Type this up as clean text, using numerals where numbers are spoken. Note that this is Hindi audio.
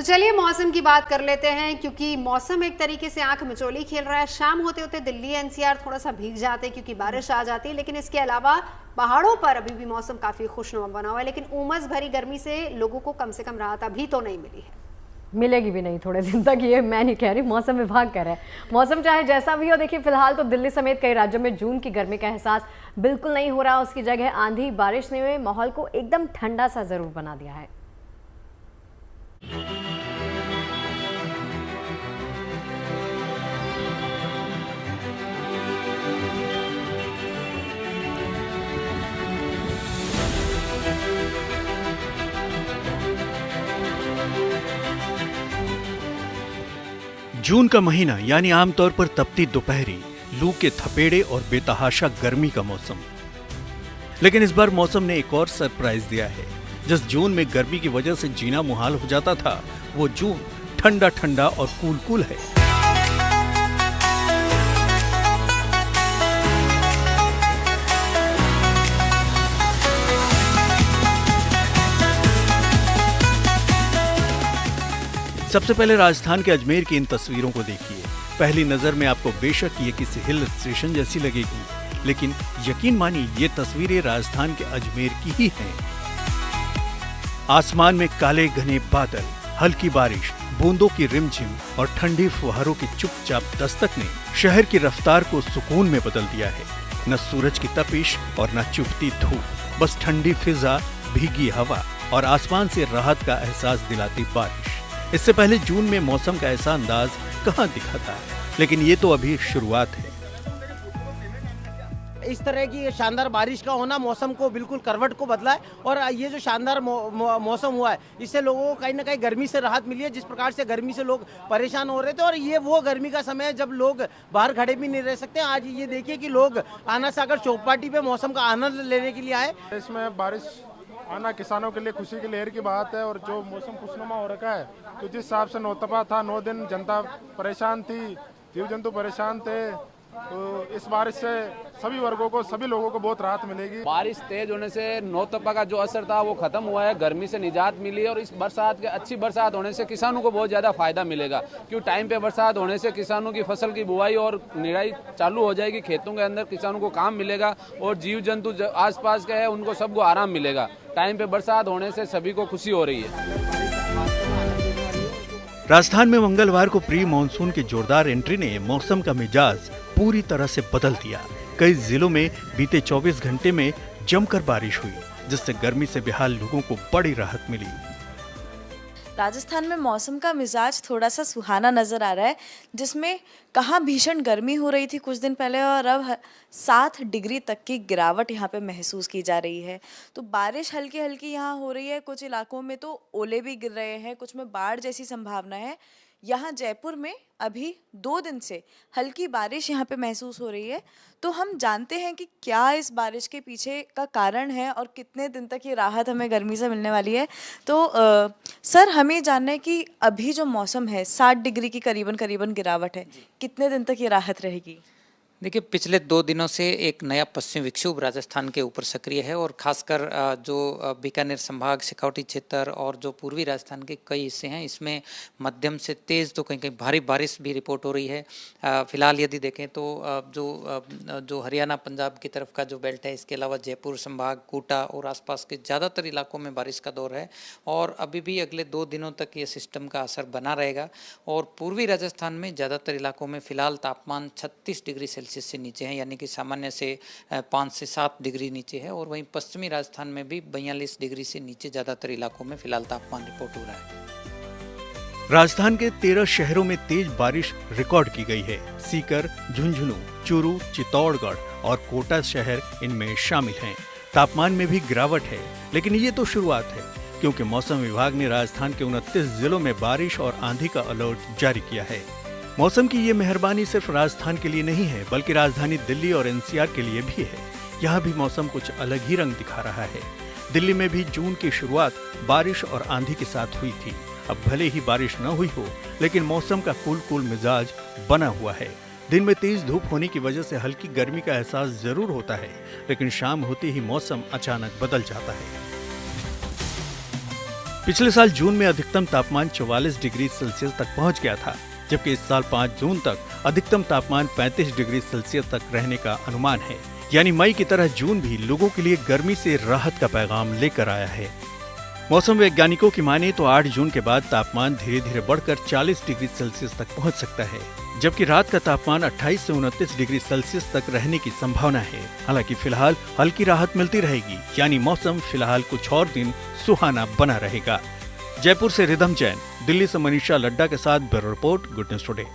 तो चलिए मौसम की बात कर लेते हैं, क्योंकि मौसम एक तरीके से आंख मिचोली खेल रहा है। शाम होते होते दिल्ली एनसीआर थोड़ा सा भीग जाते हैं क्योंकि बारिश आ जाती है, लेकिन इसके अलावा पहाड़ों पर अभी भी मौसम काफी खुशनुमा बना हुआ है। लेकिन उमस भरी गर्मी से लोगों को कम से कम राहत अभी तो नहीं मिली है। मिलेगी भी नहीं थोड़े दिन तक, ये मैं नहीं कह रही, मौसम विभाग कह रहा है। मौसम चाहे जैसा भी हो, देखिए फिलहाल तो दिल्ली समेत कई राज्यों में जून की गर्मी का एहसास बिल्कुल नहीं हो रहा। उसकी जगह आंधी बारिश ने माहौल को एकदम ठंडा सा जरूर बना दिया है। जून का महीना यानी आमतौर पर तपती दोपहरी, लू के थपेड़े और बेतहाशा गर्मी का मौसम। लेकिन इस बार मौसम ने एक और सरप्राइज दिया है। जिस जून में गर्मी की वजह से जीना मुहाल हो जाता था, वो जून ठंडा ठंडा और कूल कूल है। सबसे पहले राजस्थान के अजमेर की इन तस्वीरों को देखिए। पहली नजर में आपको बेशक ये किसी हिल स्टेशन जैसी लगेगी, लेकिन यकीन मानिए ये तस्वीरें राजस्थान के अजमेर की ही हैं। आसमान में काले घने बादल, हल्की बारिश, बूंदों की रिमझिम और ठंडी फुहारों की चुपचाप दस्तक ने शहर की रफ्तार को सुकून में बदल दिया है। न सूरज की तपिश और न चुभती धूप, बस ठंडी फिजा, भीगी हवा और आसमान से राहत का एहसास दिलाती बारिश। इससे पहले जून में मौसम का ऐसा अंदाज कहां दिखा था, लेकिन ये तो अभी शुरुआत है। इस तरह की शानदार बारिश का होना मौसम को बिल्कुल करवट को बदला है, और ये जो शानदार मौसम हुआ है, इससे लोगों को कहीं ना कहीं गर्मी से राहत मिली है। जिस प्रकार से गर्मी से लोग परेशान हो रहे थे, और ये वो गर्मी का समय है जब लोग बाहर खड़े भी नहीं रह सकते। आज ये देखिए कि लोग आना सागर चौपाटी पे मौसम का आनंद लेने के लिए आए। इसमें बारिश आना किसानों के लिए खुशी की लहर की बात है, और जो मौसम खुशनुमा हो रखा है, तो जिस हिसाब से नौतपा था, 9 दिन जनता परेशान थी, जीव जंतु परेशान थे, तो इस बारिश से सभी वर्गों को, सभी लोगों को बहुत राहत मिलेगी। बारिश तेज होने से नौतपा का जो असर था वो खत्म हुआ है, गर्मी से निजात मिली, और इस बरसात के अच्छी बरसात होने से किसानों को बहुत ज़्यादा फायदा मिलेगा। क्योंकि टाइम पे बरसात होने से किसानों की फसल की बुआई और निराई चालू हो जाएगी, खेतों के अंदर किसानों को काम मिलेगा, और जीव जंतु आसपास के है उनको सबको आराम मिलेगा। टाइम पे बरसात होने से सभी को खुशी हो रही है। राजस्थान में मंगलवार को प्री मानसून की जोरदार एंट्री ने मौसम का मिजाज पूरी तरह से बदल दिया। कई जिलों में बीते 24 घंटे में जमकर बारिश हुई, जिससे गर्मी से बेहाल लोगों को बड़ी राहत मिली। राजस्थान में मौसम का मिजाज थोड़ा सा सुहाना नज़र आ रहा है, जिसमें कहाँ भीषण गर्मी हो रही थी कुछ दिन पहले, और अब 7 डिग्री तक की गिरावट यहाँ पे महसूस की जा रही है। तो बारिश हल्की हल्की यहाँ हो रही है, कुछ इलाकों में तो ओले भी गिर रहे हैं, कुछ में बाढ़ जैसी संभावना है। यहाँ जयपुर में अभी 2 दिन से हल्की बारिश यहाँ पे महसूस हो रही है। तो हम जानते हैं कि क्या इस बारिश के पीछे का कारण है और कितने दिन तक ये राहत हमें गर्मी से मिलने वाली है। तो सर, हमें जानना है कि अभी जो मौसम है 7 डिग्री की करीबन करीबन गिरावट है, कितने दिन तक ये राहत रहेगी? देखिए, पिछले 2 दिनों से एक नया पश्चिम विक्षोभ राजस्थान के ऊपर सक्रिय है, और खासकर जो बीकानेर संभाग, शेखावटी क्षेत्र और जो पूर्वी राजस्थान के कई हिस्से हैं, इसमें मध्यम से तेज़ तो कहीं कहीं भारी बारिश भी रिपोर्ट हो रही है। फिलहाल यदि देखें तो जो हरियाणा पंजाब की तरफ का जो बेल्ट है, इसके अलावा जयपुर संभाग, कोटा और आसपास के ज़्यादातर इलाकों में बारिश का दौर है, और अभी भी अगले 2 दिनों तक ये सिस्टम का असर बना रहेगा। और पूर्वी राजस्थान में ज़्यादातर इलाकों में फिलहाल तापमान 36 डिग्री सेल्सियस से नीचे है, यानी कि सामान्य से 5 से 7 डिग्री नीचे है। और वहीं पश्चिमी राजस्थान में भी 42 डिग्री से नीचे ज़्यादातर इलाकों में फिलहाल तापमान रिपोर्ट हो रहा है। राजस्थान के 13 शहरों में तेज बारिश रिकॉर्ड की गई है। सीकर, झुंझुनू, चूरू, चित्तौड़गढ़ और कोटा शहर इनमें शामिल हैं। तापमान में भी गिरावट है, लेकिन ये तो शुरुआत है, क्योंकि मौसम विभाग ने राजस्थान के 29 जिलों में बारिश और आंधी का अलर्ट जारी किया है। मौसम की ये मेहरबानी सिर्फ राजस्थान के लिए नहीं है, बल्कि राजधानी दिल्ली और एनसीआर के लिए भी है। यहाँ भी मौसम कुछ अलग ही रंग दिखा रहा है। दिल्ली में भी जून की शुरुआत बारिश और आंधी के साथ हुई थी। अब भले ही बारिश न हुई हो, लेकिन मौसम का कूल मिजाज बना हुआ है। दिन में तेज धूप होने की वजह से हल्की गर्मी का एहसास जरूर होता है, लेकिन शाम होते ही मौसम अचानक बदल जाता है। पिछले साल जून में अधिकतम तापमान 44 डिग्री सेल्सियस तक पहुंच गया था, जबकि इस साल 5 जून तक अधिकतम तापमान 35 डिग्री सेल्सियस तक रहने का अनुमान है। यानी मई की तरह जून भी लोगों के लिए गर्मी से राहत का पैगाम लेकर आया है। मौसम वैज्ञानिकों की माने तो 8 जून के बाद तापमान धीरे धीरे बढ़कर 40 डिग्री सेल्सियस तक पहुंच सकता है, जबकि रात का तापमान 28 से 29 डिग्री सेल्सियस तक रहने की संभावना है। हालांकि फिलहाल हल्की राहत मिलती रहेगी, यानी मौसम फिलहाल कुछ और दिन सुहाना बना रहेगा। जयपुर से रिधम जैन, दिल्ली से मनीषा लड्डा के साथ bureau report, good news today.